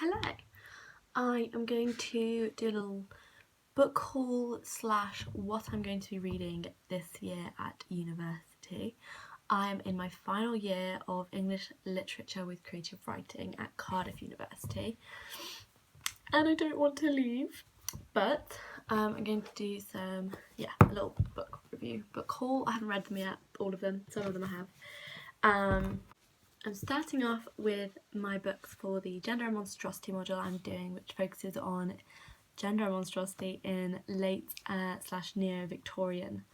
Hello, I am going to do a little book haul slash what I'm going to be reading this year at university. I am in my final year of English literature with creative writing at Cardiff University and I don't want to leave, but I'm going to do a little book review, book haul. I haven't read them yet, all of them, some of them I have. I'm starting off with my books for the Gender and Monstrosity module I'm doing, which focuses on gender and monstrosity in late / neo-Victorian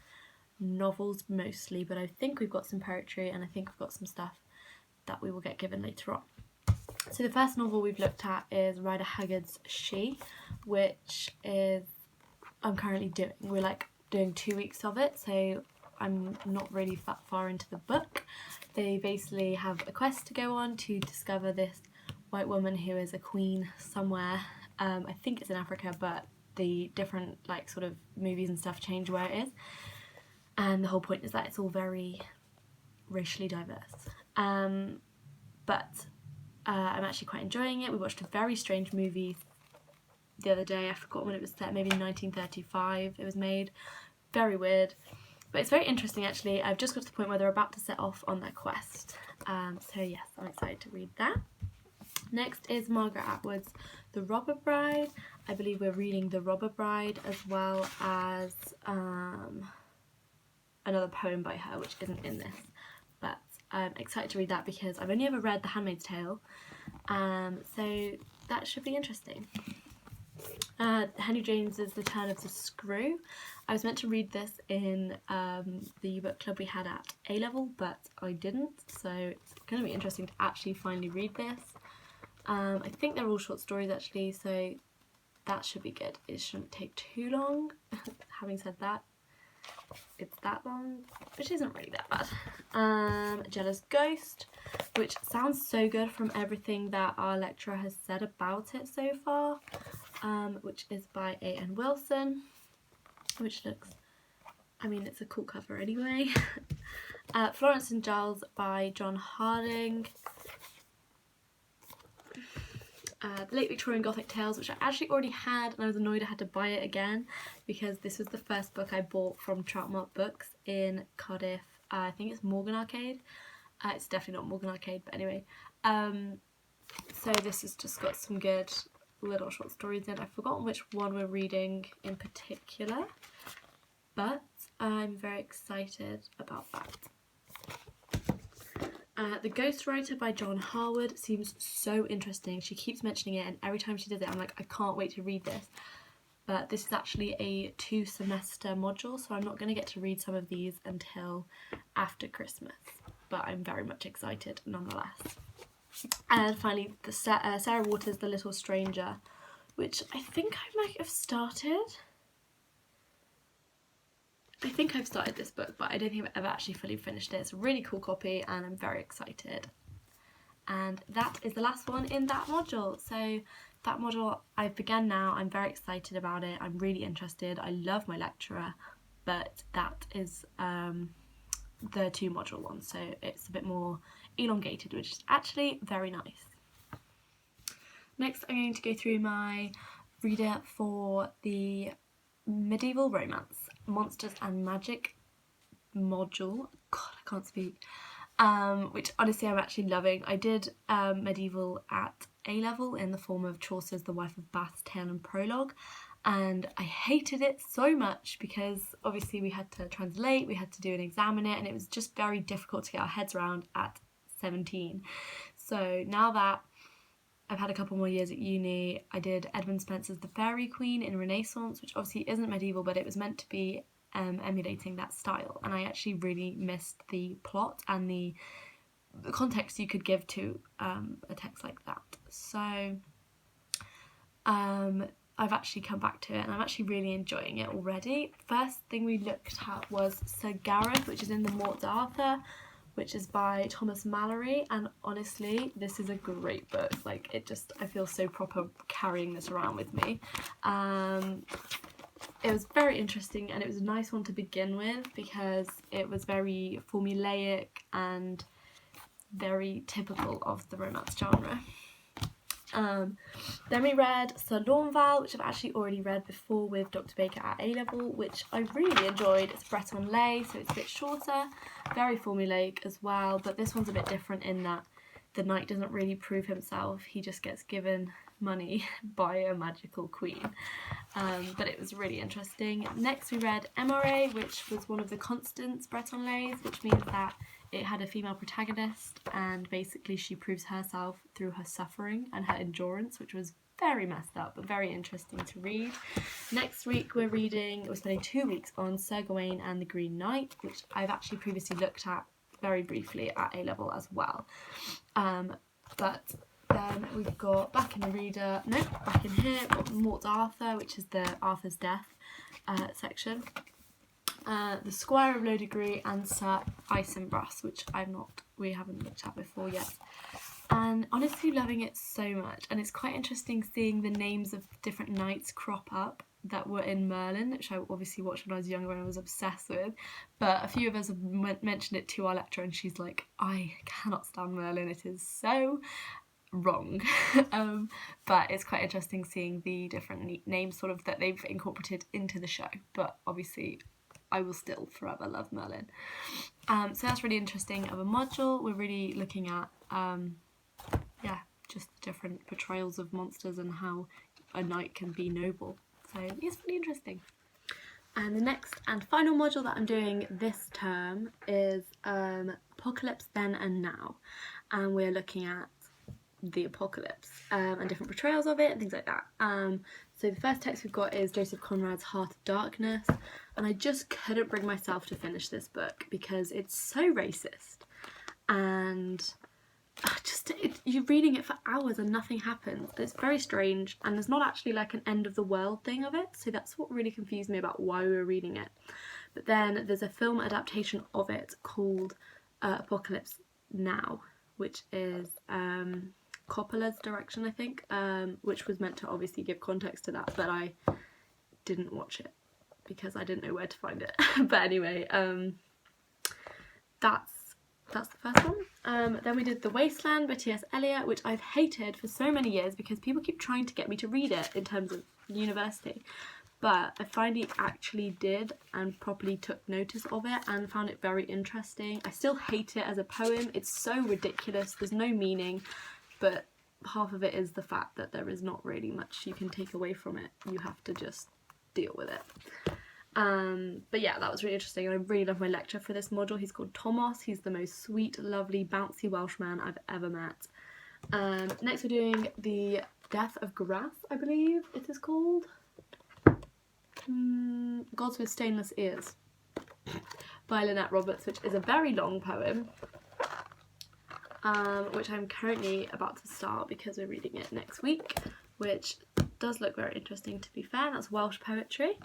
novels mostly, but I think we've got some poetry and I think we've got some stuff that we will get given later on. So the first novel we've looked at is Rider Haggard's She, which is I'm currently doing. We're doing 2 weeks of it, so I'm not really that far into the book. They basically have a quest to go on to discover this white woman who is a queen somewhere. I think it's in Africa, but the different sort of movies and stuff change where it is. And the whole point is that it's all very racially diverse. But I'm actually quite enjoying it. We watched a very strange movie the other day. I forgot when it was set, maybe 1935 it was made. Very weird. But it's very interesting actually. I've just got to the point where they're about to set off on their quest. So yes, I'm excited to read that. Next is Margaret Atwood's The Robber Bride. I believe we're reading The Robber Bride as well as another poem by her, which isn't in this. But I'm excited to read that because I've only ever read The Handmaid's Tale. So that should be interesting. Henry James's The Turn of the Screw. I was meant to read this in the book club we had at A-level, but I didn't, so it's going to be interesting to actually finally read this. I think they're all short stories actually, so that should be good. It shouldn't take too long. Having said that, it's that long, which isn't really that bad. Jealous Ghost, which sounds so good from everything that our lecturer has said about it so far, which is by A.N. Wilson, which looks, it's a cool cover anyway. Florence and Giles by John Harding. The Late Victorian Gothic Tales, which I actually already had, and I was annoyed I had to buy it again because this was the first book I bought from Troutmark Books in Cardiff. I think it's Morgan Arcade. It's definitely not Morgan Arcade, but anyway. So this has just got some good little short stories in it. I've forgotten which one we're reading in particular, but I'm very excited about that. The Ghostwriter by John Harwood seems so interesting. She keeps mentioning it and every time she does it I'm like, I can't wait to read this. But this is actually a 2-semester module, so I'm not going to get to read some of these until after Christmas. But I'm very much excited nonetheless. And finally, the Sarah Waters' The Little Stranger, which I think I might have started. I think I've started this book, but I don't think I've ever actually fully finished it. It's a really cool copy and I'm very excited. And that is the last one in that module. So that module I've begun now. I'm very excited about it. I'm really interested. I love my lecturer, but that is the 2-module one. So it's a bit more elongated, which is actually very nice. Next, I'm going to go through my reader for the medieval romance Monsters and Magic module. God, I can't speak. Which honestly I'm actually loving. I did medieval at A-level in the form of Chaucer's The Wife of Bath's Tale and Prologue, and I hated it so much because obviously we had to translate, we had to do an exam in it, and it was just very difficult to get our heads around at 17. So now that I've had a couple more years at uni, I did Edmund Spenser's The Fairy Queen in Renaissance, which obviously isn't medieval, but it was meant to be emulating that style, and I actually really missed the plot and the context you could give to a text like that. So I've actually come back to it and I'm actually really enjoying it already. First thing we looked at was Sir Gareth, which is in the Morte d'Arthur, which is by Thomas Mallory, and honestly this is a great book. I feel so proper carrying this around with me. It was very interesting and it was a nice one to begin with because it was very formulaic and very typical of the romance genre. Then we read Sir Launval, which I've actually already read before with Dr. Baker at A-level, which I really enjoyed. It's Breton lay, so it's a bit shorter, very formulaic as well, but this one's a bit different in that the knight doesn't really prove himself, he just gets given money by a magical queen. But it was really interesting. Next we read MRA, which was one of the Constance Breton lays, which means that it had a female protagonist and basically she proves herself through her suffering and her endurance, which was very messed up but very interesting to read. Next week we're spending 2 weeks on Sir Gawain and the Green Knight, which I've actually previously looked at very briefly at A-level as well. But then we've got back in here, we've got Mort Arthur, which is the Arthur's Death section. The Squire of Low Degree and Sir Isenbras, which we haven't looked at before yet. And honestly loving it so much, and it's quite interesting seeing the names of different knights crop up that were in Merlin, which I obviously watched when I was younger and I was obsessed with, but a few of us have mentioned it to our lecturer and she's like, I cannot stand Merlin, it is so wrong. But it's quite interesting seeing the different names sort of that they've incorporated into the show, but obviously I will still forever love Merlin. So that's really interesting of a module. We're really looking at just different portrayals of monsters and how a knight can be noble. So it's really interesting. And the next and final module that I'm doing this term is Apocalypse Then and Now. And we're looking at the apocalypse and different portrayals of it and things like that. So the first text we've got is Joseph Conrad's Heart of Darkness, and I just couldn't bring myself to finish this book because it's so racist, and you're reading it for hours and nothing happens. It's very strange, and there's not actually like an end of the world thing of it, so that's what really confused me about why we were reading it. But then there's a film adaptation of it called Apocalypse Now, which is Coppola's direction, I think, which was meant to obviously give context to that, but I didn't watch it because I didn't know where to find it. But anyway, that's the first one. Then we did The Wasteland by T.S. Eliot, which I've hated for so many years because people keep trying to get me to read it in terms of university, but I finally actually did and properly took notice of it and found it very interesting. I still hate it as a poem. It's so ridiculous, there's no meaning, but half of it is the fact that there is not really much you can take away from it. You have to just deal with it. But yeah, that was really interesting, and I really love my lecturer for this module. He's called Thomas. He's the most sweet, lovely, bouncy Welshman I've ever met. Next we're doing The Death of Grass, I believe it is called. Gods with Stainless Ears by Lynette Roberts, which is a very long poem, which I'm currently about to start because we're reading it next week, which does look very interesting, to be fair. That's Welsh poetry.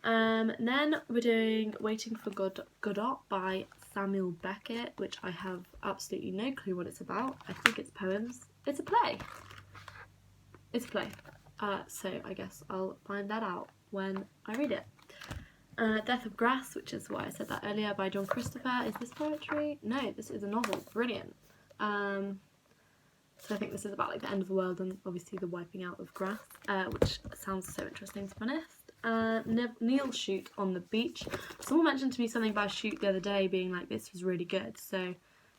Then we're doing Waiting for Godot by Samuel Beckett, which I have absolutely no clue what it's about. I think it's poems. It's a play. So I guess I'll find that out when I read it. Death of Grass, which is why I said that earlier, by John Christopher. Is this poetry? No, this is a novel. Brilliant. So I think this is about like the end of the world and obviously the wiping out of grass, which sounds so interesting, to be honest. Neil Shute on the Beach. Someone mentioned to me something by Shute the other day, being like, this was really good. So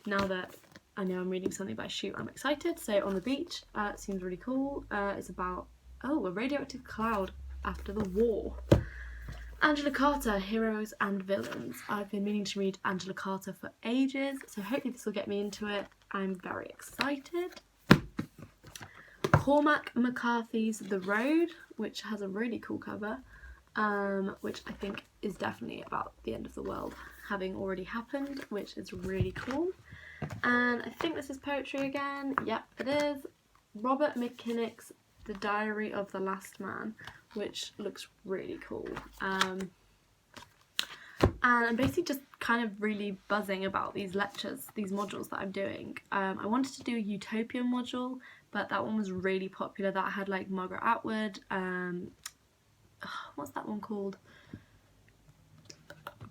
now that I know I'm reading something by Shute, I'm excited. So On the Beach, it seems really cool. It's about, a radioactive cloud after the war. Angela Carter, Heroes and Villains. I've been meaning to read Angela Carter for ages, so hopefully this will get me into it. I'm very excited. Cormac McCarthy's The Road, which has a really cool cover, which I think is definitely about the end of the world having already happened, which is really cool. And I think this is poetry again. Yep, it is. Robert McKinnick's The Diary of the Last Man, which looks really cool. And I'm basically just kind of really buzzing about these lectures, these modules that I'm doing. I wanted to do a Utopian module, but that one was really popular. That had like Margaret Atwood, what's that one called?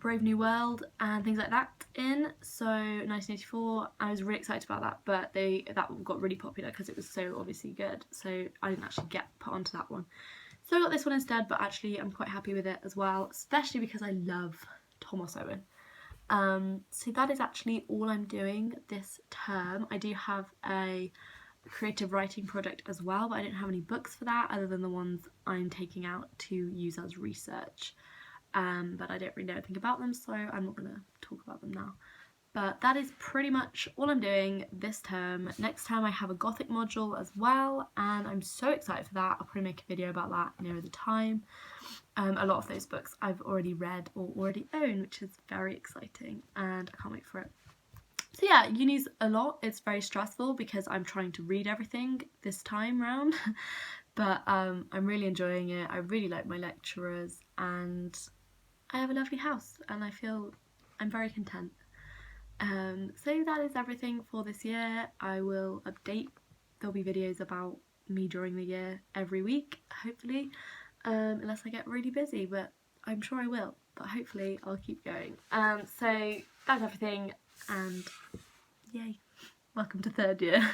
Brave New World and things like that in. So 1984, I was really excited about that, but that got really popular because it was so obviously good, so I didn't actually get put onto that one. So I got this one instead, but actually I'm quite happy with it as well, especially because I love Thomas Owen. So that is actually all I'm doing this term. I do have a creative writing project as well, but I don't have any books for that other than the ones I'm taking out to use as research. But I don't really know anything about them, so I'm not going to talk about them now. But that is pretty much all I'm doing this term. Next term I have a Gothic module as well, and I'm so excited for that. I'll probably make a video about that nearer the time. A lot of those books I've already read or already own, which is very exciting, and I can't wait for it. So yeah, uni's a lot. It's very stressful because I'm trying to read everything this time round, but I'm really enjoying it. I really like my lecturers, and I have a lovely house, and I feel I'm very content. So that is everything for this year. I will update. There'll be videos about me during the year every week, hopefully, unless I get really busy, but I'm sure I will, but hopefully I'll keep going. So that's everything, and yay, welcome to third year.